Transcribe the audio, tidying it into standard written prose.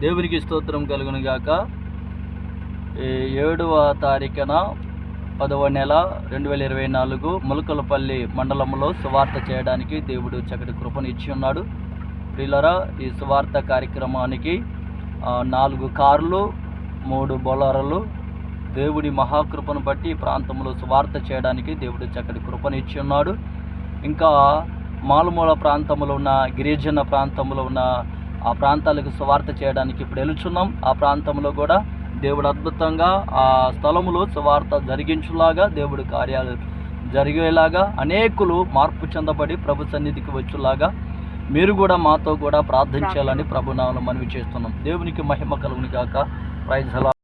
దేవునికి స్తోత్రం కలుగును గాక. 7వ తారీఖున 10వ నెల 2024 ములకలపల్లి మండలంలో సువార్త చేయడానికి దేవుడు చక్కటి కృపను ఇచ్చి ఉన్నాడు. ప్రియులారా, ఈ సువార్త కార్యక్రమానికి 4 కార్లు 3 బొలెరోలు దేవుడి మహాకృపను బట్టి ఈ ప్రాంతంలో సువార్త చేయడానికి దేవుడు చక్కటి కృపను ఇచ్చి ఉన్నాడు. ఇంకా మారుమూల ప్రాంతంలో ఉన్న గిరిజన ప్రాంతంలో ఉన్న ఆ ప్రాంతాలకు సువార్త చేయడానికి ఇప్పుడు వెళుచున్నాం. ఆ ప్రాంతంలో కూడా దేవుడు అద్భుతంగా ఆ స్థలములో సువార్త జరిగించులాగా, దేవుడి కార్యాలు జరిగేలాగా, అనేకులు మార్పు చెందబడి ప్రభు సన్నిధికి వచ్చేలాగా మీరు కూడా మాతో కూడా ప్రార్థించాలని ప్రభునామములో మనవి చేస్తున్నాం. దేవునికి మహిమ కలుగును గాక. Praise the lord.